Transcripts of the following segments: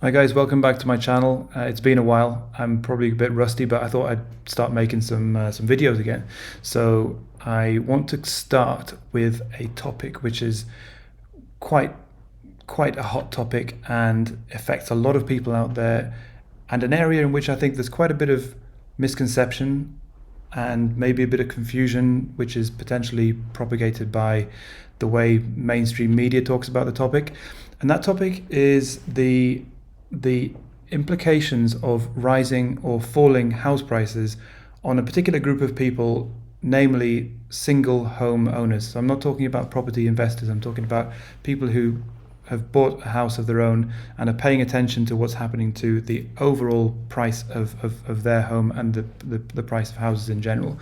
Hi guys, welcome back to my channel. It's been a while. I'm probably a bit rusty, but I thought I'd start making some videos again. So I want to start with a topic which is quite a hot topic and affects a lot of people out there, and an area in which I think there's quite a bit of misconception and maybe a bit of confusion, which is potentially propagated by the way mainstream media talks about the topic. And that topic is the implications of rising or falling house prices on a particular group of people, namely single home owners. So I'm not talking about property investors, I'm talking about people who have bought a house of their own and are paying attention to what's happening to the overall price of their home and the price of houses in general.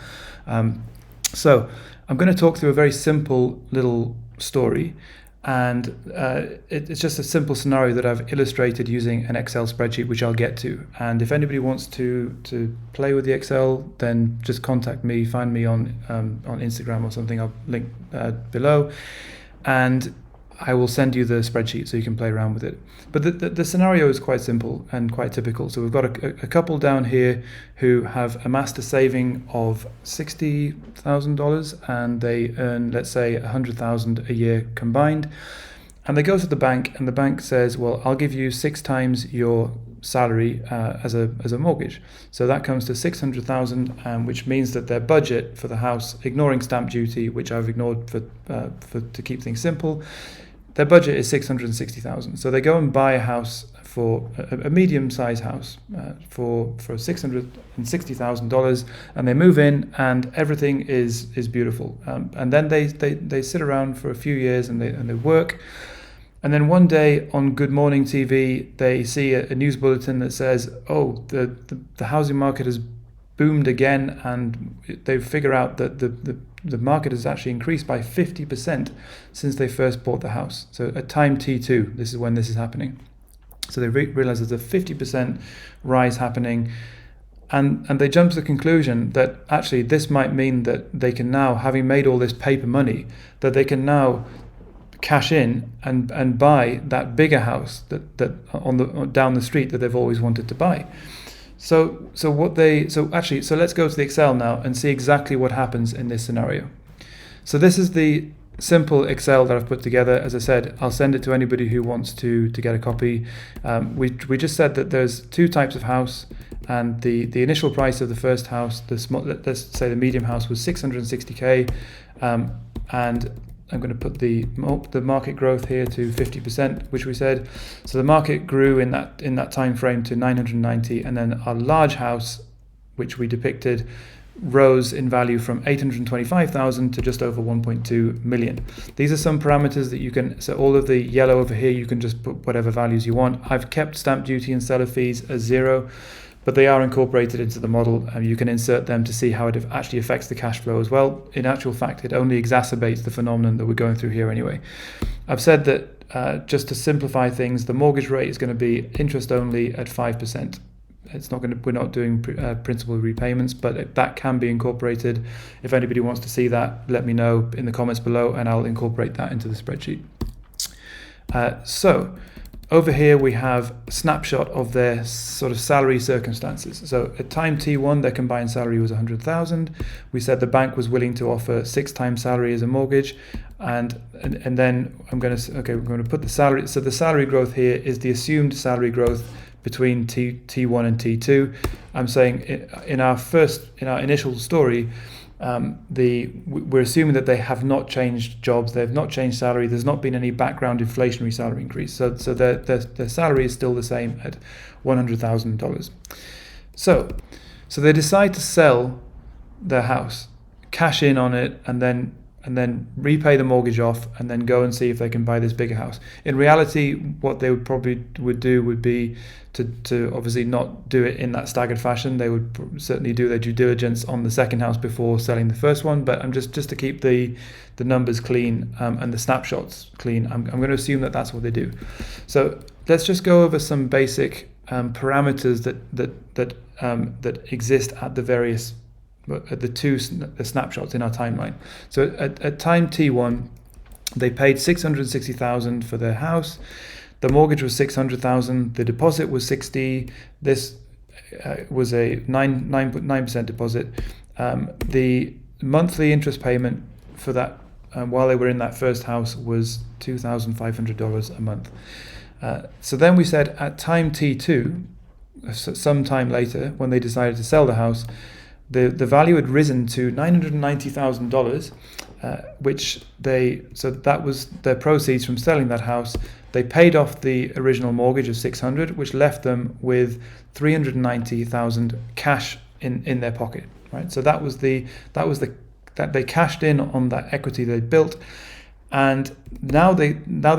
So I'm going to talk through a very simple little story, and it's just a simple scenario that I've illustrated using an Excel spreadsheet, which I'll get to. And if anybody wants to play with the Excel, then just contact me, find me on Instagram or something. I'll link below, and I will send you the spreadsheet so you can play around with it. But the scenario is quite simple and quite typical. So we've got a couple down here who have amassed a saving of $60,000 and they earn, let's say, $100,000 a year combined. And they go to the bank, and the bank says, well, I'll give you 6 times your salary as a mortgage. So that comes to 600,000, which means that their budget for the house, ignoring stamp duty, which I've ignored to keep things simple, their budget is 660,000. So they go and buy a house for a medium-sized house for $660,000, and they move in, and everything is beautiful. And then they sit around for a few years and they work. And then one day on Good Morning TV, they see a news bulletin that says, oh, the housing market has boomed again, and they figure out that the market has actually increased by 50% since they first bought the house. So at time T2, this is when this is happening. So they realize there's a 50% rise happening, and they jump to the conclusion that actually this might mean that they can now, having made all this paper money, that they can now cash in and buy that bigger house that down the street that they've always wanted to buy. So let's go to the Excel now and see exactly what happens in this scenario. So this is the simple Excel that I've put together. As I said, I'll send it to anybody who wants to get a copy. We just said that there's 2 types of house, and the initial price of the first house, let's say the medium house, was 660k, and I'm going to put the market growth here to 50%, which we said. So the market grew in that time frame to 990, and then our large house, which we depicted, rose in value from 825,000 to just over 1.2 million. These are some parameters that you can, so all of the yellow over here, you can just put whatever values you want. I've kept stamp duty and seller fees as 0, but they are incorporated into the model, and you can insert them to see how it actually affects the cash flow as well. In actual fact, it only exacerbates the phenomenon that we're going through here anyway. I've said that just to simplify things, the mortgage rate is going to be interest only at 5%. We're not doing principal repayments, but that can be incorporated. If anybody wants to see that, let me know in the comments below, and I'll incorporate that into the spreadsheet. So over here we have a snapshot of their sort of salary circumstances. So at time T1, their combined salary was 100,000. We said the bank was willing to offer 6 times salary as a mortgage, and then we're going to put the salary. So the salary growth here is the assumed salary growth between T1 and T2. I'm saying in our initial story, we're assuming that they have not changed jobs, they have not changed salary, there's not been any background inflationary salary increase. So their salary is still the same at $100,000. So they decide to sell their house, cash in on it, and then repay the mortgage off, and then go and see if they can buy this bigger house. In reality, what they would do would be to obviously not do it in that staggered fashion. They would certainly do their due diligence on the second house before selling the first one. But I'm just to keep the numbers clean and the snapshots clean, I'm going to assume that that's what they do. So let's just go over some basic parameters that exist at the various the snapshots in our timeline. So at time T1, they paid 660,000 for their house. The mortgage was 600,000. The deposit was 60. This was a 9% deposit. The monthly interest payment for that while they were in that first house was $2,500 a month. So then we said at time T2, some time later, when they decided to sell the house, the value had risen to $990,000, so that was their proceeds from selling that house. They paid off the original mortgage of $600,000, which left them with $390,000 cash in their pocket. Right, so that they cashed in on that equity they built, and now they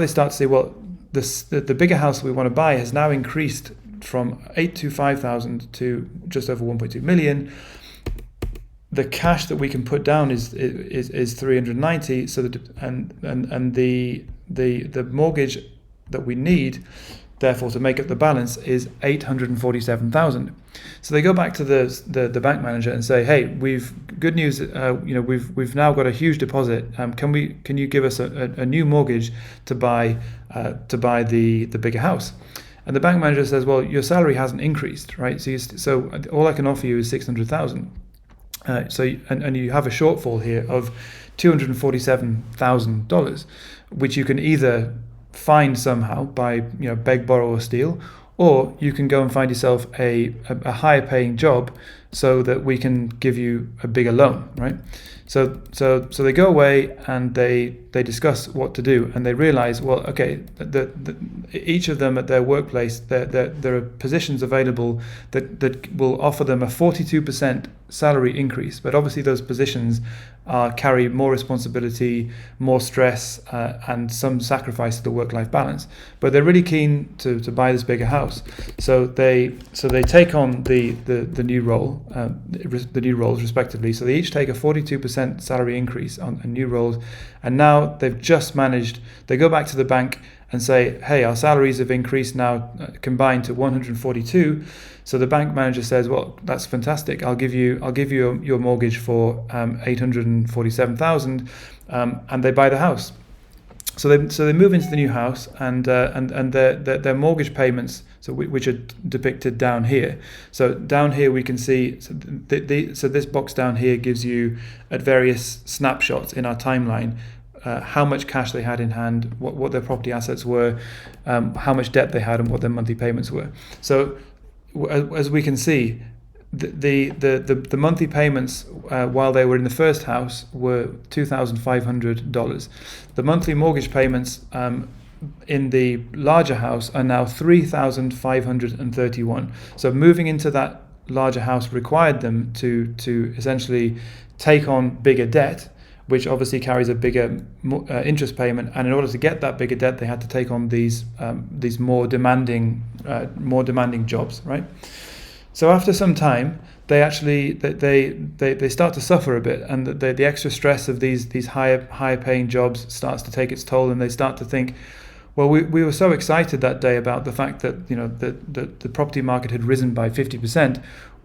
start to say, well, the bigger house we want to buy has now increased from $825,000 to just over 1.2 million. The cash that we can put down is 390. So the mortgage that we need, therefore, to make up the balance is $847,000. So they go back to the bank manager and say, hey, good news. We've now got a huge deposit. Can you give us a new mortgage to buy the bigger house? And the bank manager says, well, your salary hasn't increased, right? So all I can offer you is $600,000. And you have a shortfall here of $247,000, which you can either find somehow by beg, borrow, or steal, or you can go and find yourself a higher paying job so that we can give you a bigger loan, right? So they go away and they discuss what to do, and they realize, well, okay, each of them at their workplace, there are positions available that will offer them a 42% salary increase, but obviously those positions carry more responsibility, more stress, and some sacrifice to the work-life balance. But they're really keen to buy this bigger house, so they take on the new role, the new roles respectively. So they each take a 42% salary increase on new roles, and now they've just managed. They go back to the bank and say, hey, our salaries have increased now combined to 142. So the bank manager says, well, that's fantastic. I'll give you your mortgage for $847,000, and they buy the house. So they move into the new house, and their mortgage payments, which are depicted down here. So down here we can see, so this box down here gives you at various snapshots in our timeline how much cash they had in hand, what their property assets were, how much debt they had, and what their monthly payments were. So as we can see, the monthly payments while they were in the first house were $2,500. The monthly mortgage payments in the larger house are now $3,531. So moving into that larger house required them to essentially take on bigger debt, which obviously carries a bigger interest payment. And in order to get that bigger debt, they had to take on these more demanding jobs, right? So after some time, they start to suffer a bit, and the extra stress of these higher paying jobs starts to take its toll, and they start to think, well, we were so excited that day about the fact that the property market had risen by 50%.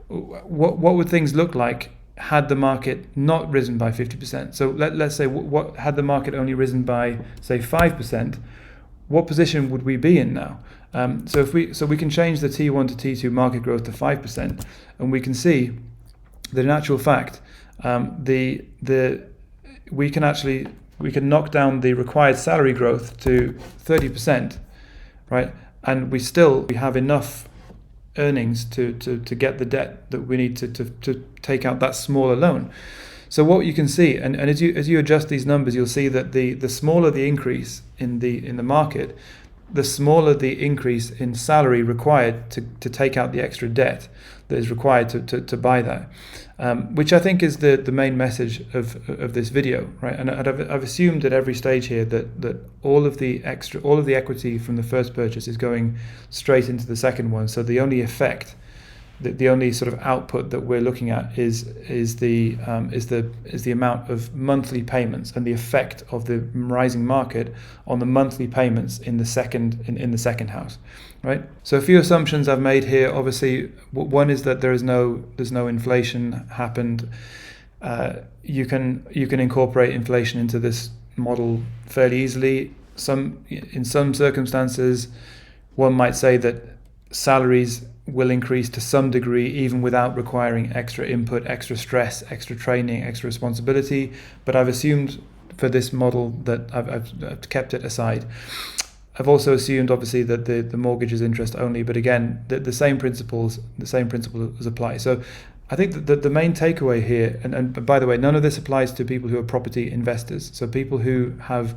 What would things look like had the market not risen by 50%? So let's say what had the market only risen by, say, 5%? What position would we be in now? So we can change the T1 to T2 market growth to 5%, and we can see that in actual fact, we can knock down the required salary growth to 30%, right? And we have enough earnings to get the debt that we need to take out that smaller loan. So what you can see, and as you adjust these numbers, you'll see that the smaller the increase in the market, the smaller the increase in salary required to take out the extra debt that is required to buy that, which I think is the main message of this video, right? And I've assumed at every stage here that all of the equity from the first purchase is going straight into the second one. So the only effect, the only sort of output that we're looking at is the amount of monthly payments and the effect of the rising market on the monthly payments in the second house, right? So a few assumptions I've made here. Obviously, one is that there's no inflation happened. You can incorporate inflation into this model fairly easily. in some circumstances, one might say that salaries will increase to some degree even without requiring extra input, extra stress, extra training, extra responsibility. But I've assumed for this model that I've kept it aside. I've also assumed, obviously, that the mortgage is interest only, but again, the same principles apply. So I think that the main takeaway here, and by the way, none of this applies to people who are property investors. So people who have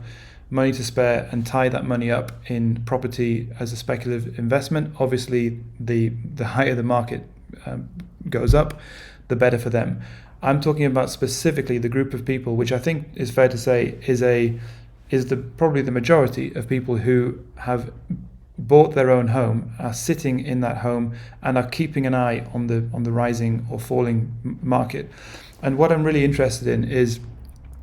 money to spare and tie that money up in property as a speculative investment, obviously the higher the market goes up, the better for them. I'm talking about specifically the group of people, which I think is fair to say is probably the majority of people who have bought their own home, are sitting in that home, and are keeping an eye on the rising or falling market. And what I'm really interested in is,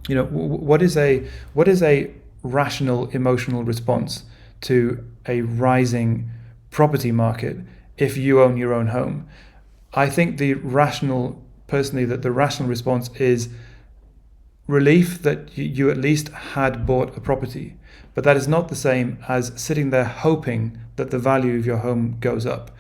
what is a rational emotional response to a rising property market if you own your own home? I think the rational response is relief that you at least had bought a property. But that is not the same as sitting there hoping that the value of your home goes up.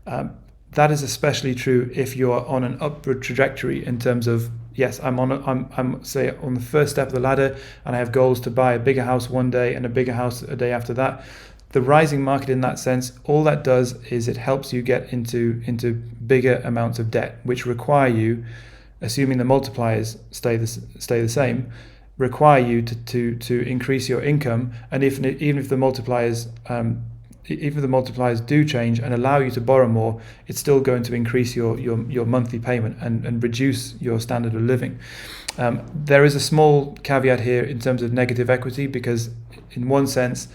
That is especially true if you're on an upward trajectory in terms of, yes, I'm say on the first step of the ladder, and I have goals to buy a bigger house one day and a bigger house a day after that. The rising market, in that sense, all that does is it helps you get into bigger amounts of debt, which require you, assuming the multipliers stay the same, require you to increase your income. And even if the multipliers do change and allow you to borrow more, it's still going to increase your monthly payment and reduce your standard of living. There is a small caveat here in terms of negative equity, because in one sense,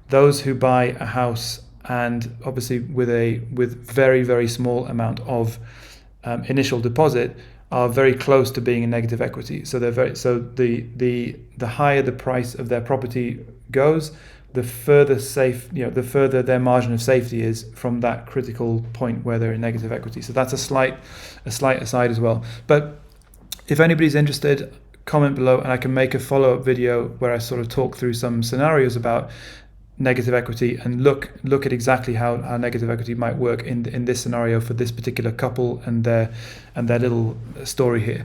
those who buy a house, and obviously with very, very small amount of initial deposit, are very close to being in negative equity. So the higher the price of their property goes, the further their margin of safety is from that critical point where they're in negative equity. So that's a slight aside as well. But if anybody's interested, comment below, and I can make a follow-up video where I sort of talk through some scenarios about negative equity and look at exactly how negative equity might work in this scenario for this particular couple and their little story here.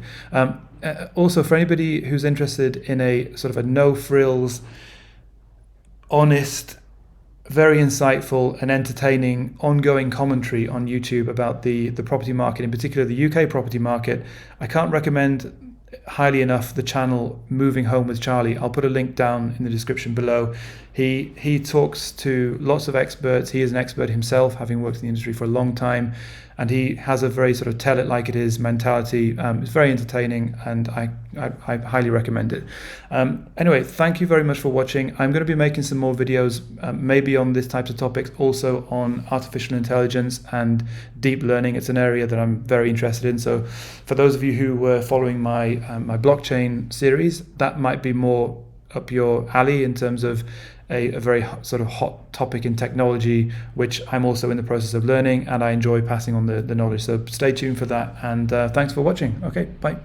Also, for anybody who's interested in a sort of a no-frills, honest, very insightful and entertaining ongoing commentary on YouTube about the property market, in particular the UK property market, I can't recommend highly enough the channel Moving Home with Charlie. I'll put a link down in the description below. He talks to lots of experts. He is an expert himself, having worked in the industry for a long time, and he has a very sort of tell it like it is mentality. It's very entertaining, and I highly recommend it. Anyway, thank you very much for watching. I'm going to be making some more videos, maybe on this types of topics, also on artificial intelligence and deep learning. It's an area that I'm very interested in. So for those of you who were following my blockchain series, that might be more up your alley in terms of a very sort of hot topic in technology, which I'm also in the process of learning, and I enjoy passing on the knowledge. So stay tuned for that, and thanks for watching. Okay, bye.